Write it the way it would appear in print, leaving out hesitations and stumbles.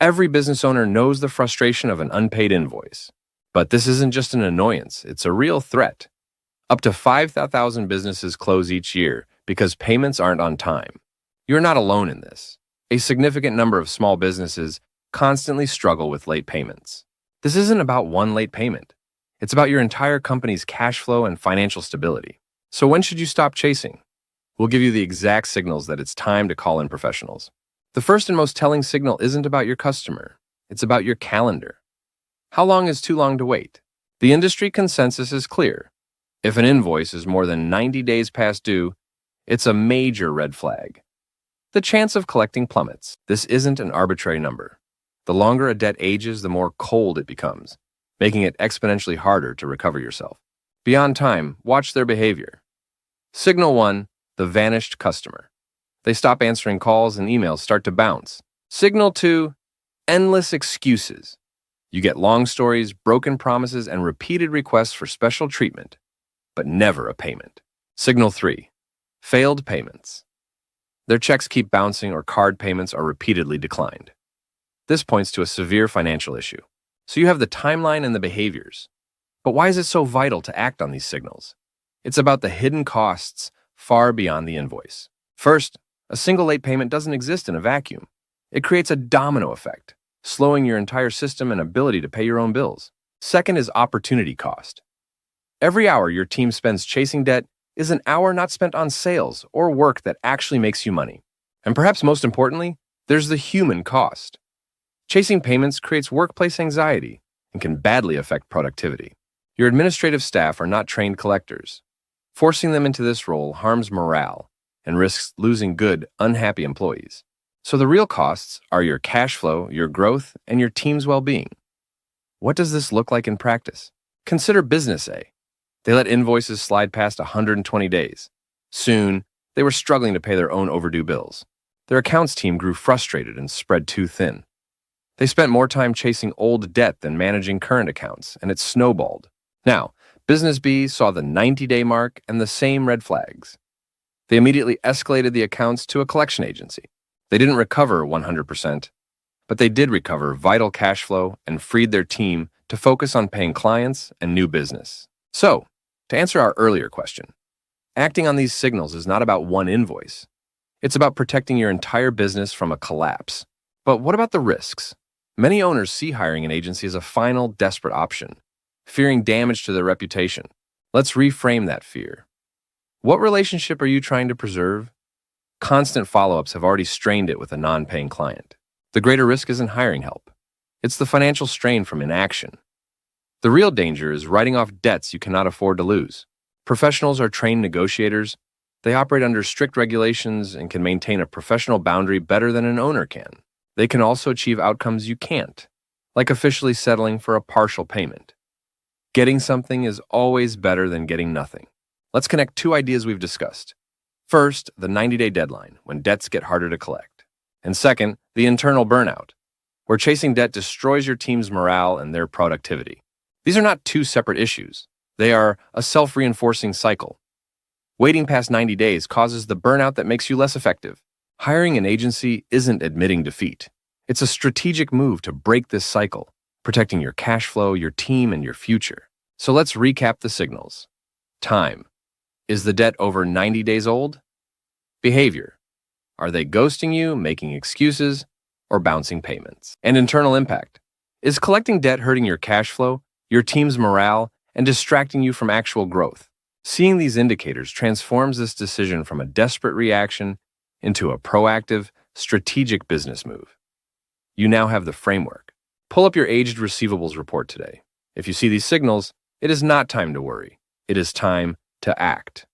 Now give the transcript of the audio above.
Every business owner knows the frustration of an unpaid invoice. But this isn't just an annoyance, it's a real threat. Up to 5,000 businesses close each year because payments aren't on time. You're not alone in this. A significant number of small businesses constantly struggle with late payments. This isn't about one late payment. It's about your entire company's cash flow and financial stability. So when should you stop chasing? We'll give you the exact signals that it's time to call in professionals. The first and most telling signal isn't about your customer. It's about your calendar. How long is too long to wait? The industry consensus is clear. If an invoice is more than 90 days past due, it's a major red flag. The chance of collecting plummets. This isn't an arbitrary number. The longer a debt ages, the more cold it becomes, making it exponentially harder to recover yourself. Beyond time, watch their behavior. Signal 1, the vanished customer. They stop answering calls and emails start to bounce. Signal 2, endless excuses. You get long stories, broken promises, and repeated requests for special treatment, but never a payment. Signal 3, failed payments. Their checks keep bouncing or card payments are repeatedly declined. This points to a severe financial issue. So you have the timeline and the behaviors. But why is it so vital to act on these signals? It's about the hidden costs far beyond the invoice. First, a single late payment doesn't exist in a vacuum. It creates a domino effect, slowing your entire system and ability to pay your own bills. Second is opportunity cost. Every hour your team spends chasing debt is an hour not spent on sales or work that actually makes you money. And perhaps most importantly, there's the human cost. Chasing payments creates workplace anxiety and can badly affect productivity. Your administrative staff are not trained collectors. Forcing them into this role harms morale and risks losing good, unhappy employees. So the real costs are your cash flow, your growth, and your team's well-being. What does this look like in practice? Consider Business A. They let invoices slide past 120 days. Soon, they were struggling to pay their own overdue bills. Their accounts team grew frustrated and spread too thin. They spent more time chasing old debt than managing current accounts, and it snowballed. Now, Business B saw the 90-day mark and the same red flags. They immediately escalated the accounts to a collection agency. They didn't recover 100%, but they did recover vital cash flow and freed their team to focus on paying clients and new business. So, to answer our earlier question, acting on these signals is not about one invoice. It's about protecting your entire business from a collapse. But what about the risks? Many owners see hiring an agency as a final, desperate option, fearing damage to their reputation. Let's reframe that fear. What relationship are you trying to preserve? Constant follow-ups have already strained it with a non-paying client. The greater risk isn't hiring help. It's the financial strain from inaction. The real danger is writing off debts you cannot afford to lose. Professionals are trained negotiators. They operate under strict regulations and can maintain a professional boundary better than an owner can. They can also achieve outcomes you can't, like officially settling for a partial payment. Getting something is always better than getting nothing. Let's connect two ideas we've discussed. First, the 90-day deadline, when debts get harder to collect. And second, the internal burnout, where chasing debt destroys your team's morale and their productivity. These are not two separate issues. They are a self-reinforcing cycle. Waiting past 90 days causes the burnout that makes you less effective. Hiring an agency isn't admitting defeat. It's a strategic move to break this cycle, protecting your cash flow, your team, and your future. So let's recap the signals. Time. Is the debt over 90 days old? Behavior. Are they ghosting you, making excuses, or bouncing payments? And internal impact. Is collecting debt hurting your cash flow, your team's morale, and distracting you from actual growth? Seeing these indicators transforms this decision from a desperate reaction into a proactive, strategic business move. You now have the framework. Pull up your aged receivables report today. If you see these signals, it is not time to worry. It is time to act.